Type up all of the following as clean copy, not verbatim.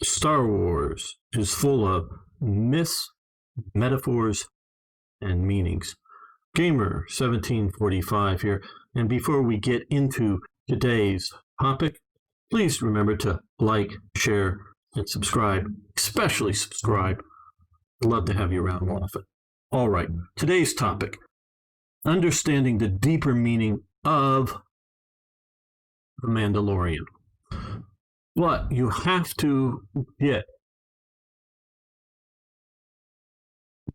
Star Wars is full of myths, metaphors, and meanings. Gamer 1745 here, and before we get into today's topic, please remember to like, share, and subscribe, especially subscribe. I'd love to have you around more often. All right, today's topic, understanding the deeper meaning of The Mandalorian. But you have to get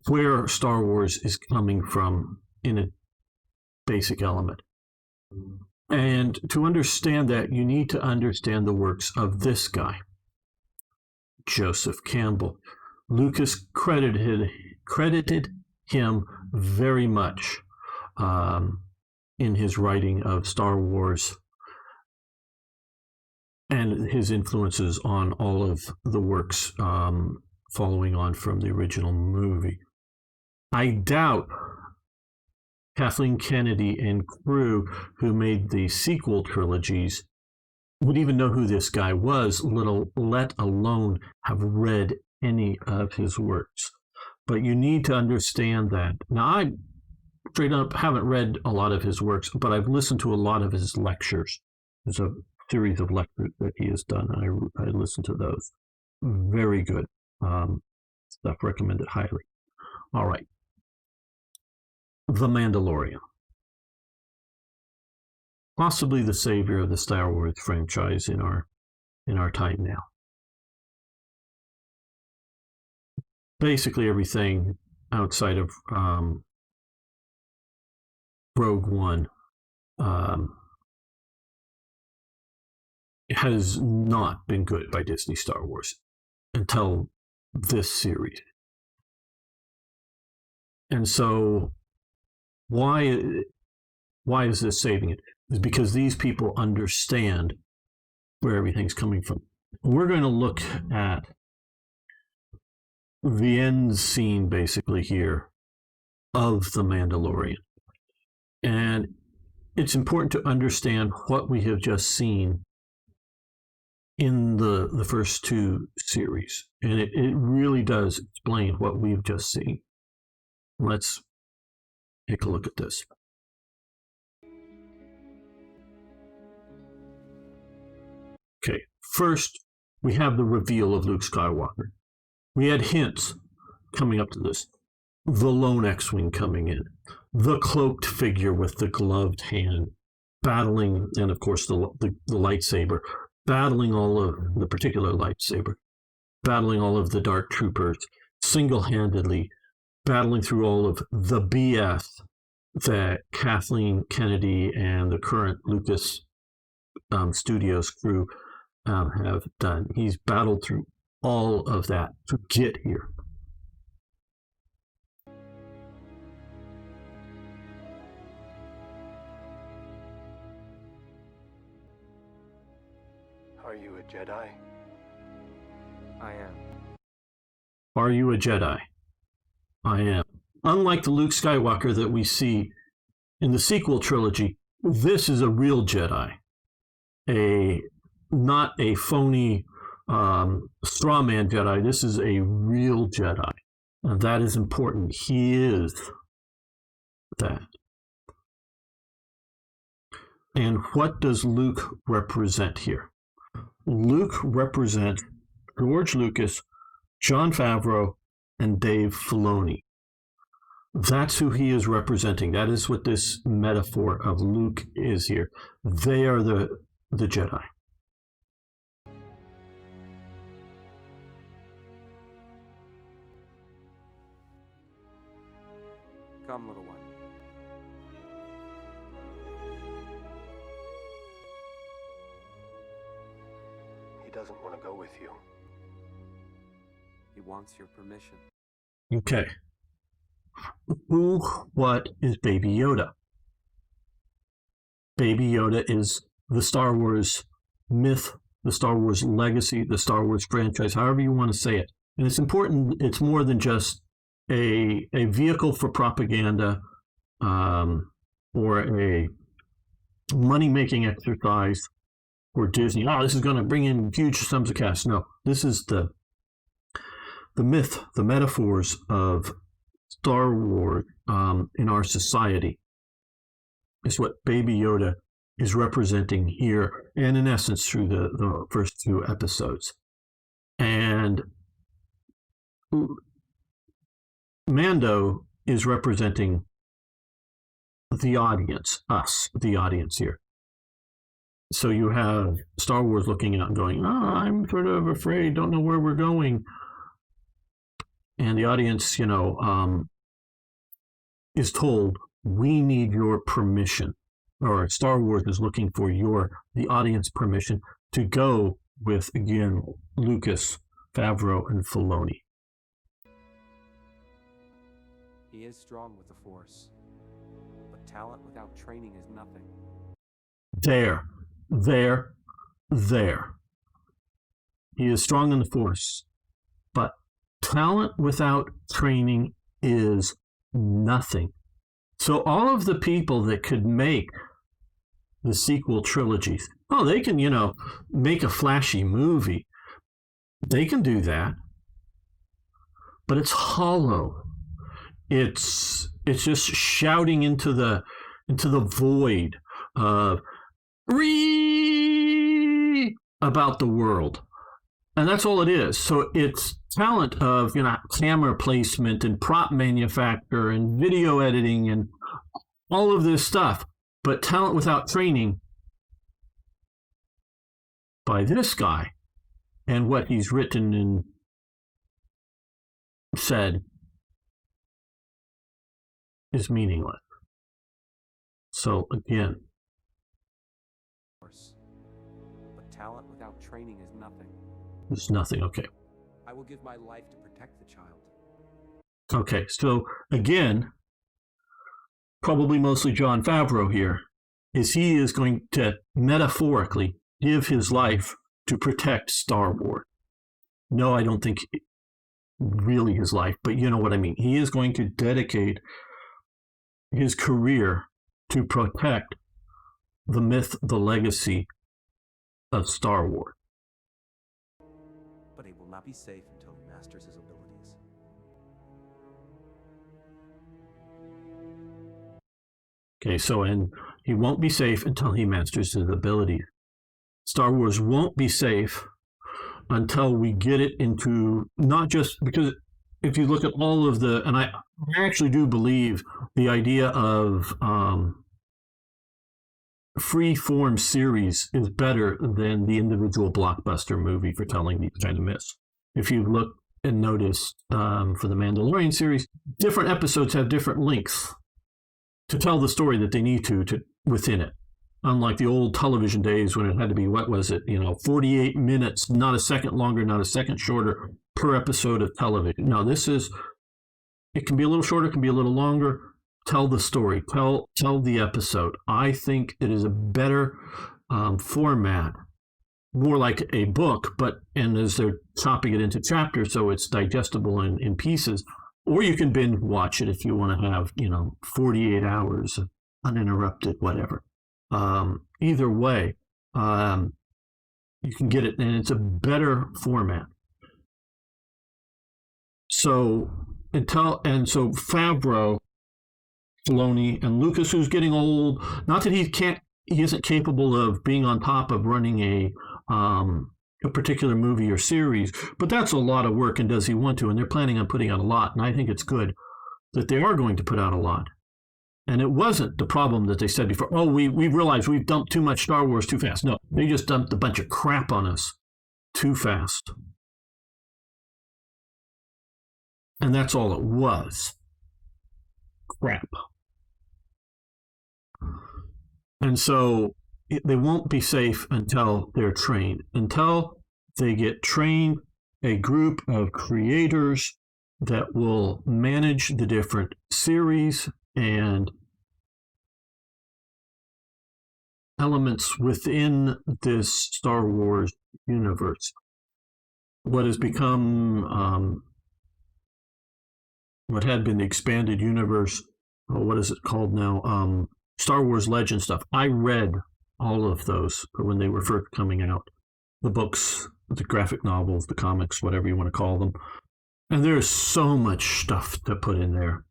where Star Wars is coming from in a basic element. And to understand that, you need to understand the works of this guy, Joseph Campbell. Lucas credited him very much in his writing of Star Wars and his influences on all of the works following on from the original movie. I doubt Kathleen Kennedy and crew who made the sequel trilogies would even know who this guy was, let alone have read any of his works. But you need to understand that. Now, I straight up haven't read a lot of his works, but I've listened to a lot of his lectures. There's a series of lectures that he has done. I listened to those. Very good stuff, recommended highly. All right. The Mandalorian. Possibly the savior of the Star Wars franchise in our time now. Basically everything outside of Rogue One has not been good by Disney Star Wars until this series. And so why is this saving it? It's because these people understand where everything's coming from. We're going to look at the end scene basically here of The Mandalorian. And it's important to understand what we have just seen in the first two series. And it really does explain what we've just seen. Let's take a look at this. Okay, first we have the reveal of Luke Skywalker. We had hints coming up to this. The lone X-Wing coming in. The cloaked figure with the gloved hand battling, and of course the lightsaber, battling all of the particular lightsaber, battling all of the dark troopers, single-handedly battling through all of the BS that Kathleen Kennedy and the current Lucas Studios crew have done. He's battled through all of that to get here. Are you a Jedi? I am. Are you a Jedi? I am. Unlike the Luke Skywalker that we see in the sequel trilogy, this is a real Jedi. Not a phony straw man Jedi. This is a real Jedi. And that is important. He is that. And what does Luke represent here? Luke represents George Lucas, Jon Favreau, and Dave Filoni. That's who he is representing. That is what this metaphor of Luke is here. They are the Jedi. Come, little one. He doesn't want to go with you. He wants your permission. Okay. What is Baby Yoda? Baby Yoda is the Star Wars myth, the Star Wars legacy, the Star Wars franchise, however you want to say it. And it's important, it's more than just a vehicle for propaganda or a money-making exercise for Disney. Oh, this is going to bring in huge sums of cash. No, this is the myth, the metaphors of Star Wars in our society. Is what Baby Yoda is representing here, and in essence through the first 2 episodes. And Mando is representing the audience, us, the audience here. So you have Star Wars looking out and going, I'm sort of afraid, don't know where we're going. And the audience, is told, we need your permission. Or Star Wars is looking for the audience permission to go with, again, Lucas, Favreau, and Filoni. He is strong with the Force, but talent without training is nothing. There. He is strong in the Force, but talent without training is nothing. So all of the people that could make the sequel trilogies, they can, make a flashy movie. They can do that. But it's hollow. It's just shouting into the void of about the world. And that's all it is. So it's talent of, camera placement and prop manufacture and video editing and all of this stuff. But talent without training by this guy and what he's written and said is meaningless. So again, but talent without training is nothing. It's nothing. Okay. I will give my life to protect the child. Okay. So again, probably mostly Jon Favreau here, is he is going to metaphorically give his life to protect Star Wars. No, I don't think really his life, but you know what I mean. He is going to dedicate his career to protect the myth, the legacy of Star Wars. But he will not be safe until he masters his abilities. Okay, so and he won't be safe until he masters his abilities. Star Wars won't be safe until we get it into, not just because if you look at all of the, and I actually do believe the idea of free-form series is better than the individual blockbuster movie for telling these kind of myths. If you look and notice for the Mandalorian series, different episodes have different lengths to tell the story that they need to within it. Unlike the old television days when it had to be, 48 minutes, not a second longer, not a second shorter per episode of television. No, it can be a little shorter, it can be a little longer. Tell the story, tell the episode. I think it is a better format, more like a book, and as they're chopping it into chapters, so it's digestible in pieces. Or you can binge watch it if you want to have, 48 hours uninterrupted, whatever. Either way, you can get it, and it's a better format. So Favreau, Filoni, and Lucas, who's getting old, not that he isn't capable of being on top of running a particular movie or series, but that's a lot of work, and does he want to? And they're planning on putting out a lot, and I think it's good that they are going to put out a lot. And it wasn't the problem that they said before, we realized we've dumped too much Star Wars too fast. No, they just dumped a bunch of crap on us too fast. And that's all it was. Crap. And so they won't be safe until they're trained. Until they get trained, a group of creators that will manage the different series and elements within this Star Wars universe. What has become, what had been the expanded universe, what is it called now? Star Wars Legend stuff. I read all of those when they were first coming out. The books, the graphic novels, the comics, whatever you want to call them. And there's so much stuff to put in there.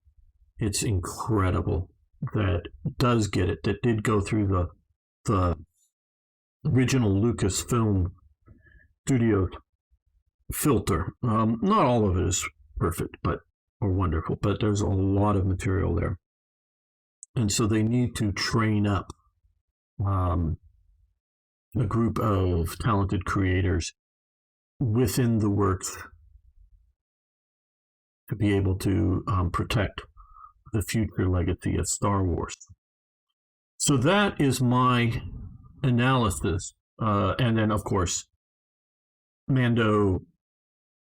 It's incredible that does get it, that did go through the original Lucasfilm Studios filter. Not all of it is perfect, or wonderful, but there's a lot of material there. And so they need to train up a group of talented creators within the works to be able to protect the future legacy of Star Wars. So that is my analysis. And then, of course, Mando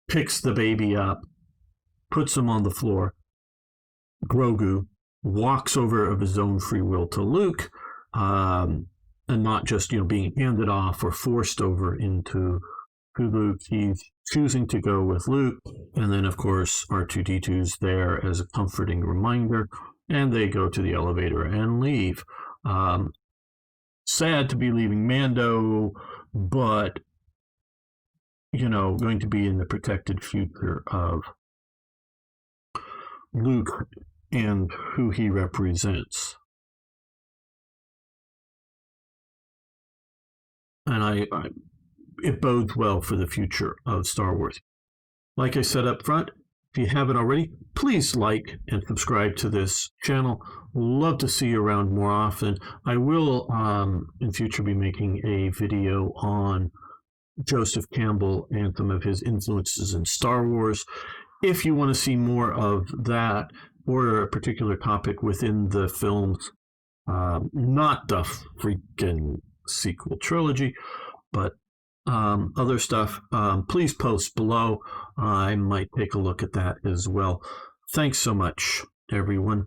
picks the baby up, puts him on the floor. Grogu walks over of his own free will to Luke, and not just being handed off or forced over into Luke. He's choosing to go with Luke, and then of course R2-D2's there as a comforting reminder, and they go to the elevator and leave. Sad to be leaving Mando, but going to be in the protected future of Luke and who he represents. And it bodes well for the future of Star Wars. Like I said up front, if you haven't already, please like and subscribe to this channel. Love to see you around more often. I will in future be making a video on Joseph Campbell and some of his influences in Star Wars. If you want to see more of that or a particular topic within the films, not the freaking sequel trilogy, but other stuff, please post below. I might take a look at that as well. Thanks so much, everyone.